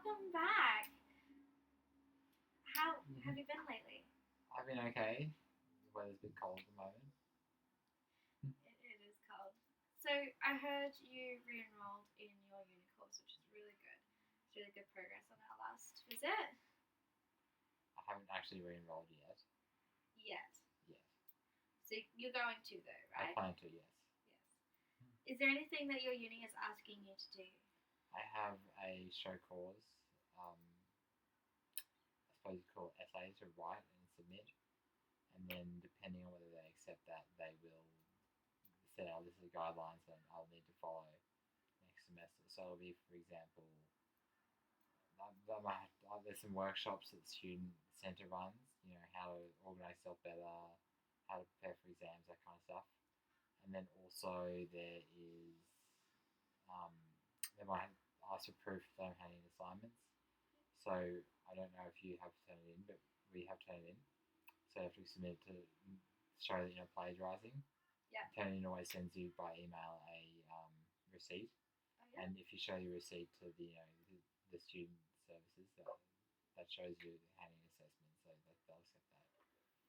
welcome back. How have you been lately? I've been okay. The weather's a bit cold at the moment. It is cold. So I heard you re-enrolled in your uni course, which is really good. It's really good progress on our last visit. I haven't actually re-enrolled yet. Yet. Yes. So you're going to though, I right? plan to, yes. Yes. Is there anything that your uni is asking you to do? I have a show cause, I suppose you call it essays to write and submit. And then depending on whether they accept that, they will set out this is the guidelines that I'll need to follow next semester. So it'll be, for example, there's some workshops that the student centre runs, how to organise yourself better, how to prepare for exams, that kind of stuff. And then also there is, they might ask for proof that I'm handing assignments. So I don't know if you have to turn it in, but we have turned it in. So you have to submit it to show that you're plagiarising. Yeah. Turning in always sends you by email a receipt. Oh, yeah. And if you show your receipt to the student services, that shows you handing assessment, so they'll accept that.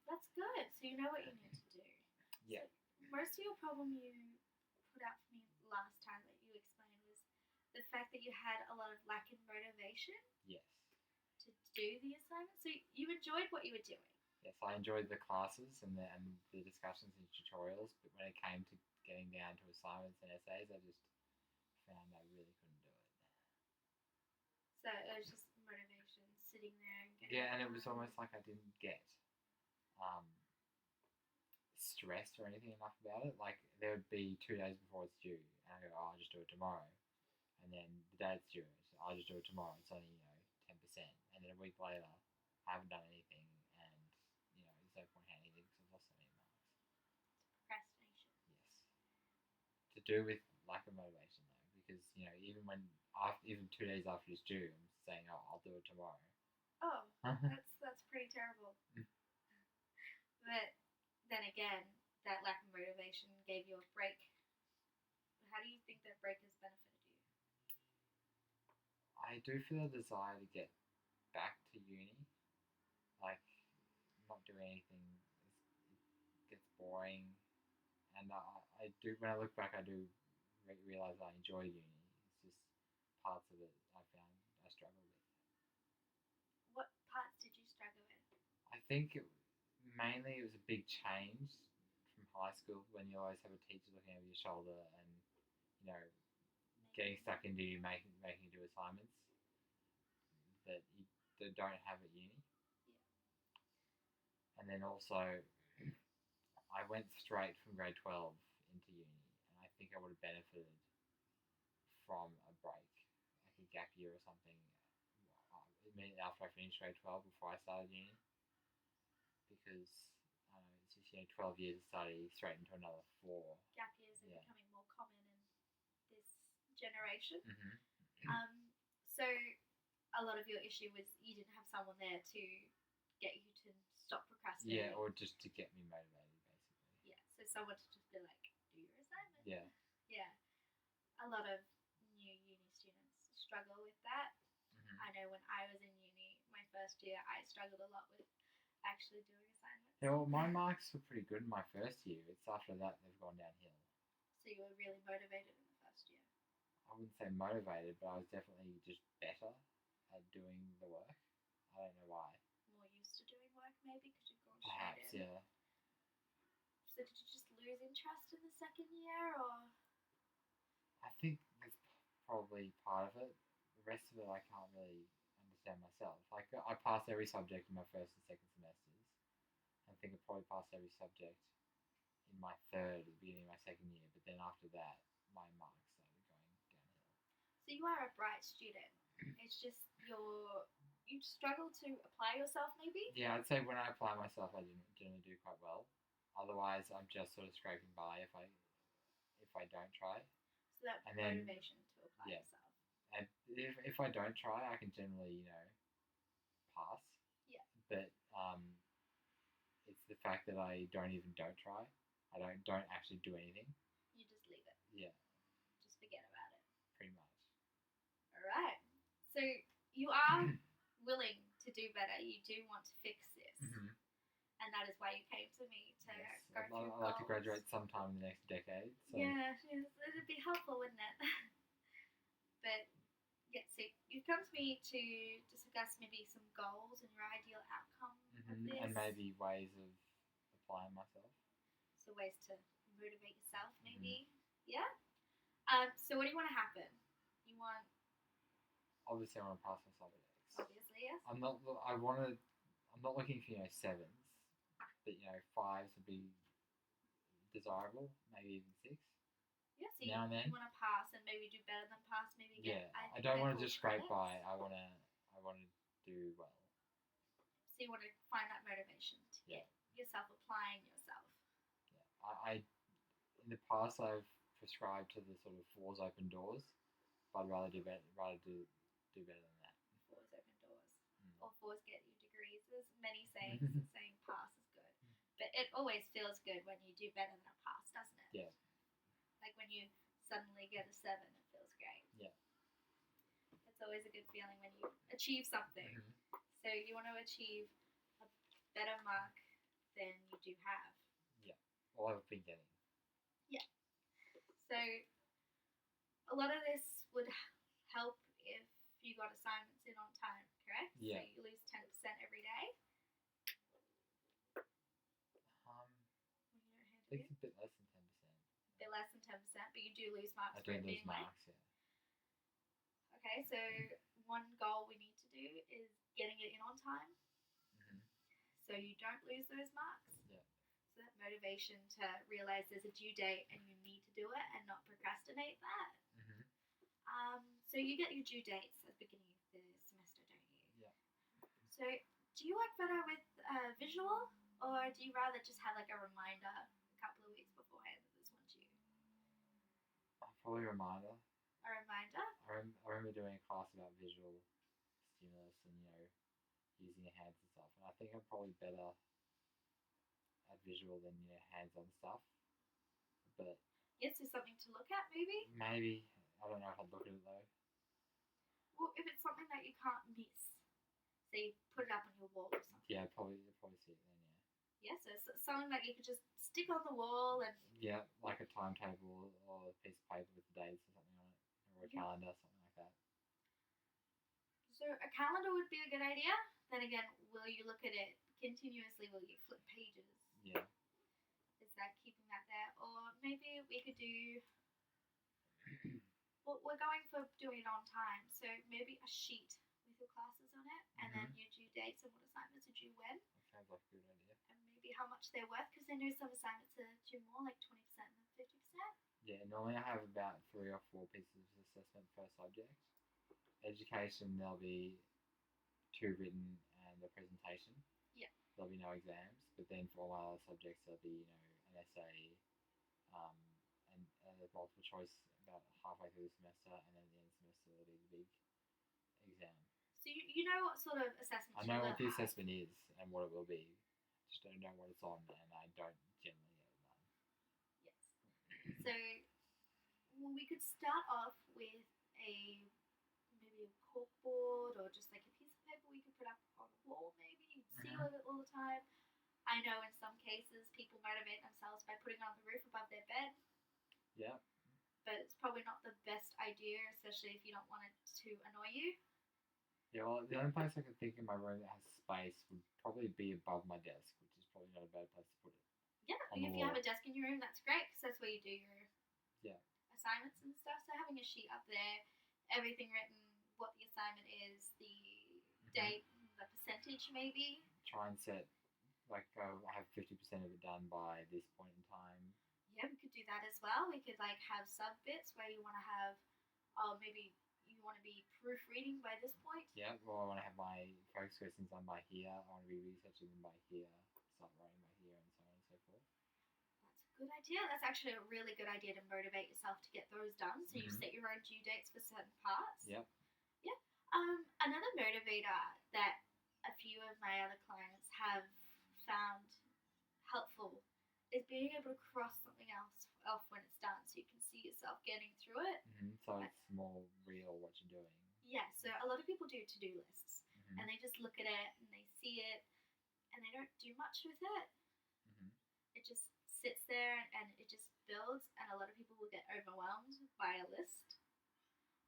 That's good. So you know what you need to do. Yeah. So most of your problem you put out for me last time that you explained was the fact that you had a lot of lack in motivation Yes. to do the assignment. So you enjoyed what you were doing. Yes, I enjoyed the classes and the discussions and tutorials, but when it came to getting down to assignments and essays, I just found I really couldn't do it. So it was just motivation, sitting there and getting. Yeah, and it was almost like I didn't get stressed or anything enough about it. Like there would be 2 days before it's due, and I go, "Oh, I'll just do it tomorrow," and then the day it's due, I'll just do it tomorrow. It's only 10%, and then a week later, I haven't done anything, and there's no point handing it because I've lost so many marks. Procrastination. Yes. To do with lack of motivation though, because even 2 days after it's due, I'm saying, "Oh, I'll do it tomorrow." Oh, that's pretty terrible. But then again, that lack of motivation gave you a break. How do you think that break has benefited you? I do feel a desire to get back to uni. Like, not doing anything, it gets boring. And I do, when I look back, I do realise I enjoy uni. It's just parts of it I found I struggle with. What parts did you struggle with? I think mainly it was a big change from high school when you always have a teacher looking over your shoulder and, getting stuck into you making you do assignments that you don't have at uni. Yeah. And then also, I went straight from grade 12 into uni, and I think I would have benefited from a break, like a gap year or something, immediately after I finished grade 12 before I started uni, because it's just 12 years of study straight into another 4. Gap years are becoming more common in this generation. Mm-hmm. So a lot of your issue was you didn't have someone there to get you to stop procrastinating. Yeah, or just to get me motivated, basically. Yeah, so someone to just be like, do your assignment. Yeah. Yeah. A lot of new uni students struggle with that. Mm-hmm. I know when I was in uni, my first year, I struggled a lot with actually doing assignments. Yeah, well, my marks were pretty good in my first year. It's after that they've gone downhill. So you were really motivated in the first year? I wouldn't say motivated, but I was definitely just better at doing the work. I don't know why. More used to doing work, maybe, because you've gone Perhaps, straight in. yeah. So did you just lose interest in the second year, or? I think that's probably part of it. The rest of it I can't really understand myself. Like, I passed every subject in my first and second semesters. I think I probably passed every subject in my third at the beginning of my second year, but then after that, my marks started going downhill. So you are a bright student. It's just you struggle to apply yourself, maybe? Yeah, I'd say when I apply myself, I generally do quite well. Otherwise, I'm just sort of scraping by if I don't try. So that's motivation to apply yourself. And if I don't try, I can generally, pass. Yeah. But it's the fact that I don't try. I don't actually do anything. You just leave it. Yeah. Just forget about it. Pretty much. All right. So you are willing to do better. You do want to fix this. Mm-hmm. And that is why you came to me to go I'd through like to goals. graduate sometime in the next decade. So. Yeah, it'd be helpful, wouldn't it? But yeah, so you've come to me to discuss maybe some goals and your ideal outcome of this. And maybe ways of applying myself. So ways to motivate yourself, maybe. Yeah. So what do you want to happen? You want? Obviously, I want to pass my subjects. Obviously, yes. I'm not looking for sevens, but fives would be desirable. Maybe even six. Yeah, so now and then. You want to pass and maybe do better than pass. Maybe get. Yeah, I don't want to just scrape by. I want to do well. So you want to find that motivation to get yourself applying yourself. Yeah, I in the past I've prescribed to the sort of fours open doors, but I'd rather do better. Do better than that. Fours open doors. Or fours get you degrees. There's many sayings saying pass is good, but it always feels good when you do better than a pass, doesn't it? Yeah. Like when you suddenly get a 7, it feels great. Yeah. It's always a good feeling when you achieve something. So you want to achieve a better mark than you do have. Yeah. Or I've been getting. Yeah. So a lot of this would help if you got assignments in on time, correct? Yeah. So you lose 10% every day. I think it's a bit less than 10%. A bit less than 10%, but you do lose marks. I do lose marks, yeah. Okay, so one goal we need to do is getting it in on time. So you don't lose those marks. Yeah. So that motivation to realize there's a due date and you need to do it and not procrastinate that. So you get your due dates at the beginning of the semester, don't you? Yeah. So do you like better with visual, or do you rather just have like a reminder a couple of weeks beforehand that this one's due? Probably a reminder. A reminder? I remember doing a class about visual stimulus and using your hands and stuff, and I think I'm probably better at visual than hands-on stuff. But yes, there's something to look at, maybe. Maybe. I don't know if I'd look at it though. Well, if it's something that you can't miss, say you put it up on your wall or something. Yeah, probably see it then. Yeah. Yeah, so it's something that you could just stick on the wall and. Yeah, like a timetable or a piece of paper with the dates or something on it, or a calendar, something like that. So a calendar would be a good idea. Then again, will you look at it continuously? Will you flip pages? Yeah. Is that keeping that there? Or maybe we could do. Well, we're going for doing it on time, so maybe a sheet with your classes on it, and then your due dates and what assignments are due when. That sounds like a good idea. And maybe how much they're worth, because I know some assignments are due more, like 20% than 50%. Yeah, normally I have about 3 or 4 pieces of assessment per subject. Education, there'll be 2 written and a presentation. Yeah. There'll be no exams, but then for all my other subjects, there'll be an essay, and a multiple choice about halfway through the semester, and then at the end of the semester there'll be the big exam. So you know what sort of assessment I know what the assessment is and what it will be. Just don't know what it's on, and I don't generally get it done. Yes. So we could start off with maybe a corkboard or just like a piece of paper we could put up on a wall, maybe. You'd seal it all the time. I know in some cases people motivate themselves by putting it on the roof above their bed. Yeah. But it's probably not the best idea, especially if you don't want it to annoy you. Yeah, well, the only place I can think in my room that has space would probably be above my desk, which is probably not a bad place to put it. Yeah, if you have a desk in your room, that's great, because that's where you do your assignments and stuff. So having a sheet up there, everything written, what the assignment is, the date, the percentage maybe. Try and set, I have 50% of it done by this point in time. Yeah, we could do that as well. We could have sub bits where you want to have, maybe you want to be proofreading by this point. Yeah, well, I want to have my focus questions done by here. I want to be researching them by here, start writing by here, and so on and so forth. That's a good idea. That's actually a really good idea to motivate yourself to get those done. So you set your own due dates for certain parts. Yep. Yeah. Another motivator that a few of my other clients have found helpful is being able to cross something else off when it's done, so you can see yourself getting through it. So it's more real what you're doing. Yeah, so a lot of people do to-do lists, Mhm. and they just look at it and they see it, and they don't do much with it. Mhm. It just sits there and it just builds, and a lot of people will get overwhelmed by a list.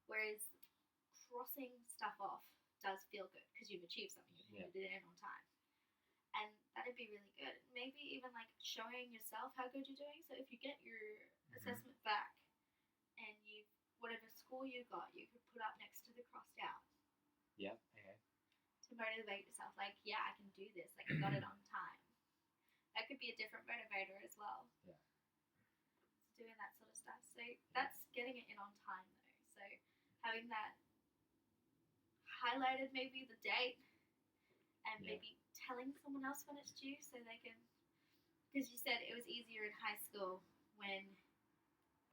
Whereas crossing stuff off does feel good because you've achieved something, you've Yeah. handed it in on time. And that'd be really good. Maybe even like showing yourself how good you're doing. So if you get your assessment back and you whatever score you got, you could put up next to the crossed out Yeah. Okay. to motivate yourself. Like, yeah, I can do this. Like, I got it on time. That could be a different motivator as well. Yeah. So doing that sort of stuff. So that's getting it in on time though. So having that highlighted, maybe the date, and Yeah. maybe telling someone else when it's due so they can. Because you said it was easier in high school when.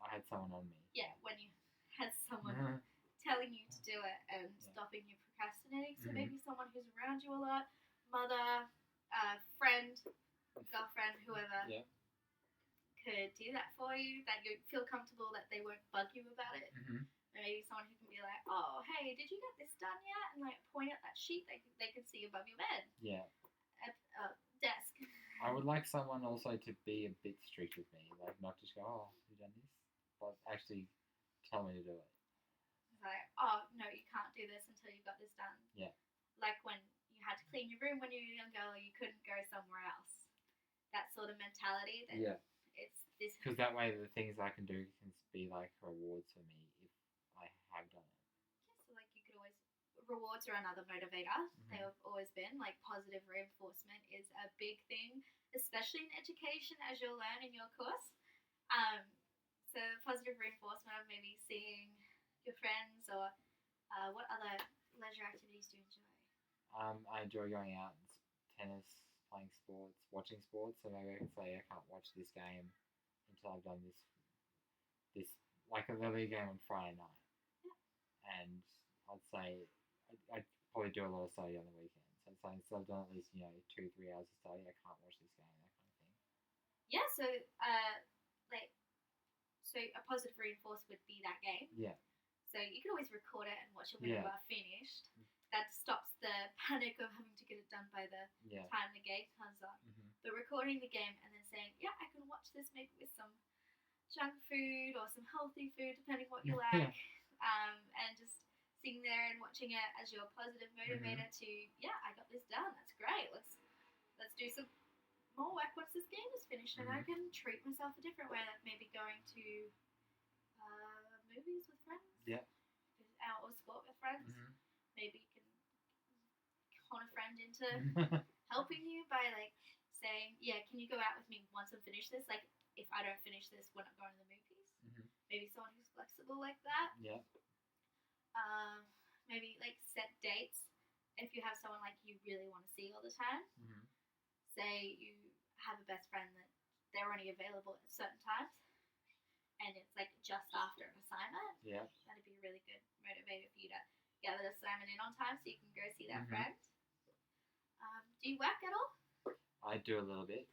I had someone on me. Yeah, when you had someone Mhm. telling you to do it and Yeah. stopping you procrastinating. So Mhm. maybe someone who's around you a lot, mother, friend, girlfriend, whoever, Yeah. could do that for you. That you feel comfortable that they won't bug you about it. Mhm. Or maybe someone who can be like, "Oh, hey, did you get this done yet?" And like point at that sheet they can see above your bed Yeah. at desk. I would like someone also to be a bit strict with me, like not just go, "Oh, have you done this?" but actually tell me to do it. It's like, oh no, you can't do this until you got this done. Yeah. Like when you had to clean your room when you were younger, or you couldn't go somewhere else. That sort of mentality. That Yeah. It's this. Because that way, the things I can do can be like rewards for me if I have done it. Yeah, so like you could always rewards are another motivator. They have always been like positive reinforcement is a big thing, especially in education as you'll learn in your course. So positive reinforcement of maybe seeing your friends or what other leisure activities do you enjoy? I enjoy going out and tennis, playing sports, watching sports. So maybe I can say I can't watch this game until I've done this like there'll be a game on Friday night, and I'd say I'd probably do a lot of study on the weekend. So it's like instead of doing at least 2-3 hours of study, I can't watch this game, that kind of thing. Yeah, so like so a positive reinforce would be that game. Yeah. So you can always record it and watch it when you are finished. That stops the panic of having to get it done by the time the game comes on. Mhm. But recording the game and then saying, yeah, I can watch this maybe with some junk food or some healthy food, depending what you like, and just sitting there and watching it as your positive motivator to, yeah, I got this done. That's great. Let's do some more work once this game is finished, and I can treat myself a different way, like maybe going to movies with friends. Yeah. Out or sport with friends. Maybe you can con a friend into helping you by like saying, yeah, can you go out with me once I finish this? Like if I don't finish this, we're not going to the movies. Maybe someone who's flexible like that. Yeah. Maybe like set dates. If you have someone like you really want to see all the time, say you have a best friend that they're only available at certain times, and it's like just after an assignment. Yeah. That'd be a really good motivator for you to get the assignment in on time so you can go see that friend. Do you work at all? I do a little bit.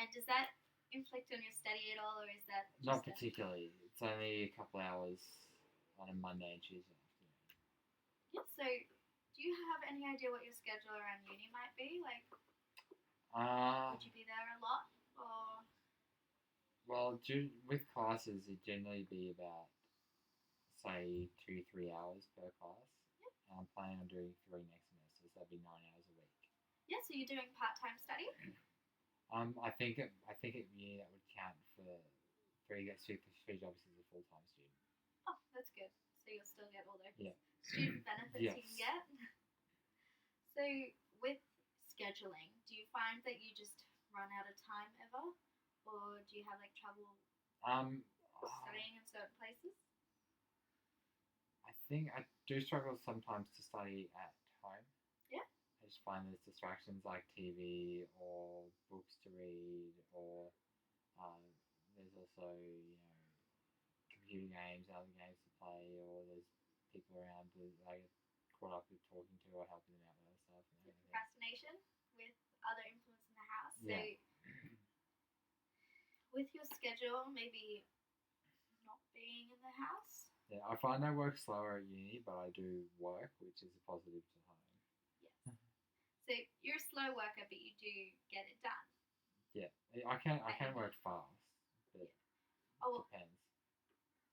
And does that inflict on your study at all, or is that just not particularly? It's only a couple hours on a Monday and Tuesday afternoon. Yeah. So, do you have any idea what your schedule around uni might be? Like, would you be there a lot, or? Well, with classes, it'd generally be about, say, 2-3 hours per class. Yep. And I'm planning on doing 3 next semester, so that'd be 9 hours a week. Yeah, so you're doing part-time study? I think at uni that would count for 3 jobs as a full-time student. Oh, that's good. So you'll still get all those student benefits you can get. So with scheduling, do you find that you just run out of time ever? Or do you have like trouble studying in certain places? I think I do struggle sometimes to study at home. Yeah. I just find there's distractions like TV or books to read, or there's also computer games, other games to play, or there's people around that I get caught up with talking to or helping them out with other stuff. And procrastination with other influence in the house. So with your schedule, maybe not being in the house, Yeah, I find I work slower at uni, but I do work, which is a positive to home. Yes. So you're a slow worker, but you do get it done. Yeah, I can At work uni. fast, but Oh, well, depends.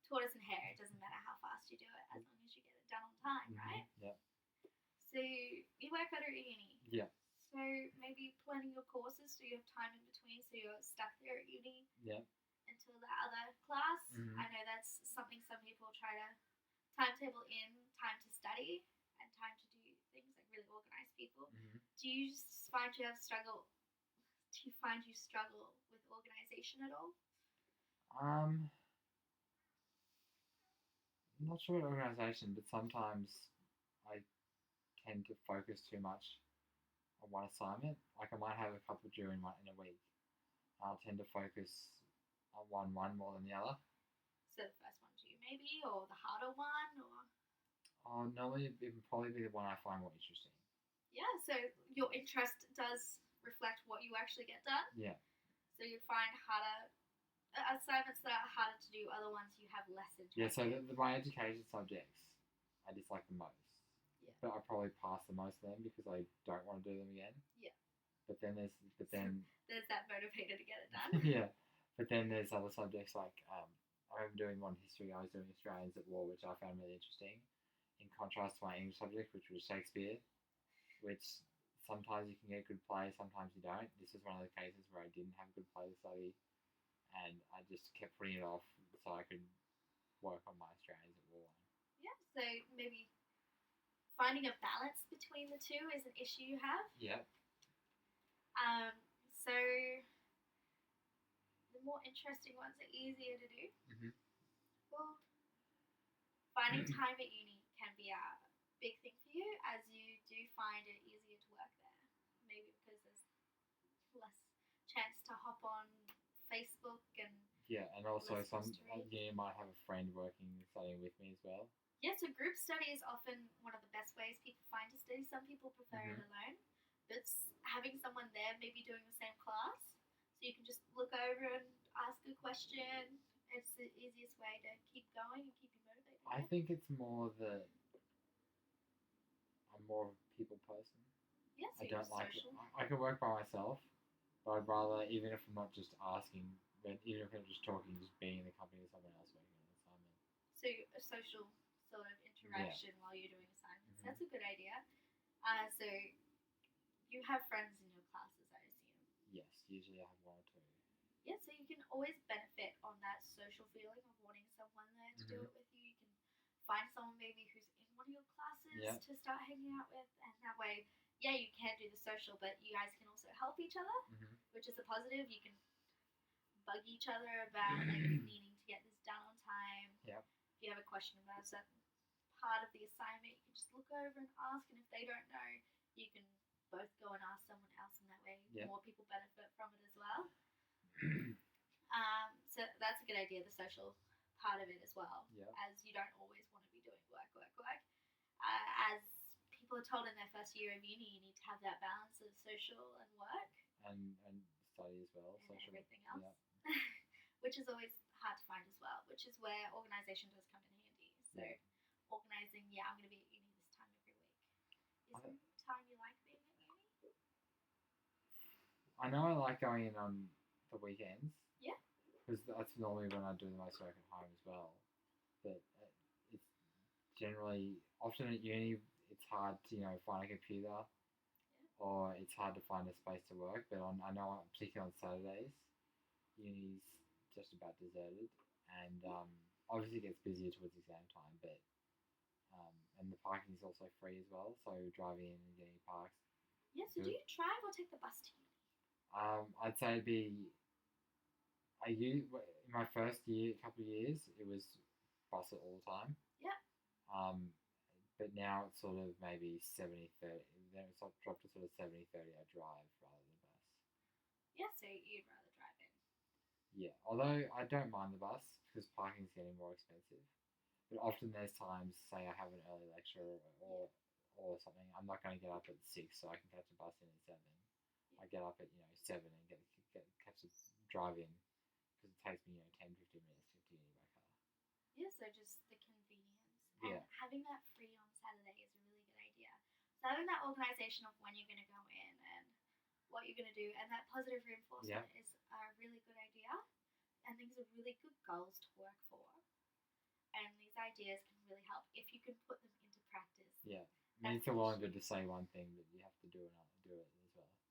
tortoise and hare, it doesn't matter how fast you do it as long as you get it done on time, right? Yeah. So you work better at uni. Yeah. So maybe planning your courses so you have time in between so you're stuck there at uni Yeah. until the other class. Mhm. I know that's something some people try to timetable in time to study and time to do things like really organize people. Mhm. Do you find you have struggle? Do you find you struggle with organization at all? I'm not sure what organisation, but sometimes I tend to focus too much on one assignment. Like I might have a couple due in a week. I'll tend to focus on one more than the other. So the first one to you maybe, or the harder one, or Normally it would probably be the one I find more interesting. yeah. So your interest does reflect what you actually get done. Yeah. So you find harder assignments that are harder to do. Other ones you have less interest. Yeah. So in. my education subjects, I dislike the most. Yeah. But I probably pass the most of them because I don't want to do them again. Yeah. But then there's that motivator to get it done. Yeah. But then there's other subjects like I remember doing one history. I was doing Australians at War, which I found really interesting. In contrast to my English subject, which was Shakespeare, which sometimes you can get good play, sometimes you don't. This was one of the cases where I didn't have good play to study, and I just kept putting it off so I could work on my Australians at War one. Yeah. So maybe finding a balance between the two is an issue you have. Yeah. So the more interesting ones are easier to do. Mhm. Well, finding time at uni can be a big thing for you, as you do find it easier to work there. Maybe because there's less chance to hop on Facebook and Yeah, and also less some history. you might have a friend working studying with me as well. Yeah, so group study is often one of the best ways people find to study. Some people prefer it alone, but having someone there, maybe doing the same class, so you can just look over and ask a question. It's the easiest way to keep going and keep you motivated. I think it's more that I'm more of a people person. Yeah, so I don't like social. I can work by myself, but I'd rather, even if I'm not just asking, but even if I'm just talking, just being in the company of someone else working on an assignment. So a social sort of interaction while you're doing assignments. Mhm. That's a good idea. So you have friends in your classes, I assume. Yes, usually I have one or two. Yeah, so you can always benefit on that social feeling of wanting someone there to do it with you. You can find someone maybe who's in one of your classes to start hanging out with, and that way, yeah, you can do the social, but you guys can also help each other, which is a positive. You can bug each other about like needing to get this done on time. Yep. If you have a question about a certain part of the assignment, you can just look over and ask, and if they don't know, you can both go and ask someone else, and that way more people benefit from it as well. So that's a good idea, the social part of it as well, as you don't always want to be doing work. As people are told in their first year of uni, you need to have that balance of social and work. And study as well. And social, everything else. Which is always hard to find as well, which is where organisation does come in handy. So organising, I'm going to be at uni this time every week. Is there a time you like being at uni? I know I like going in on the weekends. Yeah. Because that's normally when I do the most work at home as well. But it's generally, often at uni, it's hard to find a computer, or it's hard to find a space to work. But I know, particularly on Saturdays, uni's just about deserted, and obviously it gets busier towards exam time. But and the parking is also free as well, so driving in and getting parked. Yeah. So do you drive or take the bus to uni? I'd say it'd be. In my first couple of years, it was bus it all the time. Yeah. But now it's sort of maybe 70-30. Then it's dropped to sort of 70-30. I drive rather than bus. Yeah, so you'd rather drive in. Yeah, although I don't mind the bus because parking's getting more expensive. But often there's times, say I have an early lecture or something, I'm not going to get up at 6 so I can catch a bus in at 7. I get up at 7 and catch a drive in because it takes me 10-15 minutes to get to uni by car. Yeah, so just the convenience. Yeah. And having that free on Saturday is a really good idea. So having that organisation of when you're going to go in and what you're going to do and that positive reinforcement is a really good idea. And these are really good goals to work for. And these ideas can really help if you can put them into practice. Yeah. I mean, it's a lot good to say one thing, but you have to do it as well.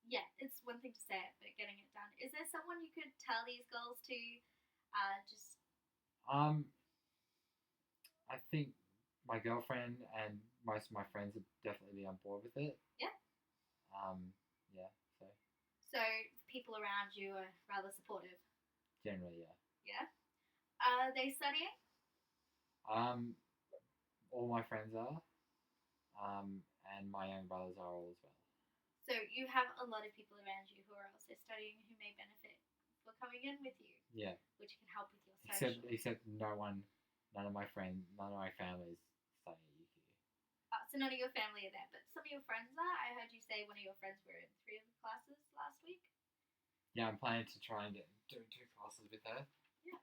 Yeah, it's one thing to say it, but getting it done. Is there someone you could tell these goals to? Just I think my girlfriend and most of my friends would definitely be on board with it. Yeah. Yeah. So people around you are rather supportive. Generally, yeah. Yeah. Are they studying? All my friends are. And my young brothers are all as well. So you have a lot of people around you who are also studying who may benefit for coming in with you. Yeah. Which can help with your social. Except none of my friends, none of my family is studying at UQ. So none of your family are there, but some of your friends are. I heard you say one of your friends were in 3 of the classes last week. Yeah, I'm planning to try and do 2 classes with her. Yeah.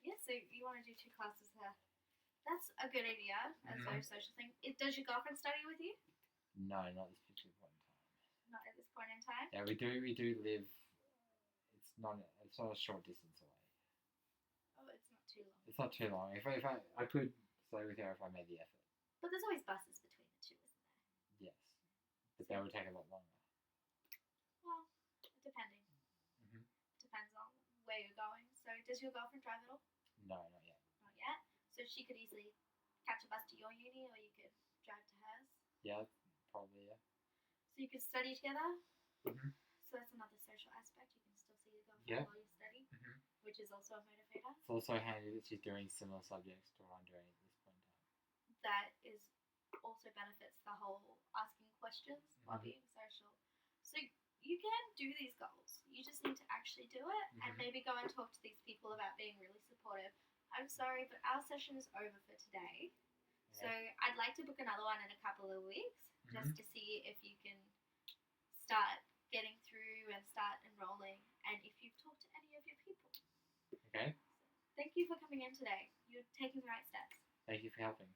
Yeah, so you want to do 2 classes with her. That's a good idea as a social thing. Does your girlfriend study with you? No, not at this particular point in time. Not at this point in time? Yeah, we do live. It's not a short distance away. Oh, it's not too long. It's not too long. If I could stay with her if I made the effort. But there's always buses between the two, isn't there? Yes, but that would take a lot longer. Well, depending. Depends on where you're going. So, does your girlfriend drive at all? No, not yet. Not yet. So she could easily catch a bus to your uni, or you could drive to hers. Yeah, probably. Yeah. So you could study together. So that's another social aspect. You can still see your girlfriend while you study, which is also a motivator. It's also handy that she's doing similar subjects to what I'm doing at this point in time. That is also benefits the whole asking questions while being social. So you can do these goals. You just need to actually do it and maybe go and talk to these people about being really supportive. I'm sorry, but our session is over for today. Yeah. So I'd like to book another one in a couple of weeks just to see if you can start getting through and start enrolling and if you've talked to any of your people. Okay. So thank you for coming in today. You're taking the right steps. Thank you for helping.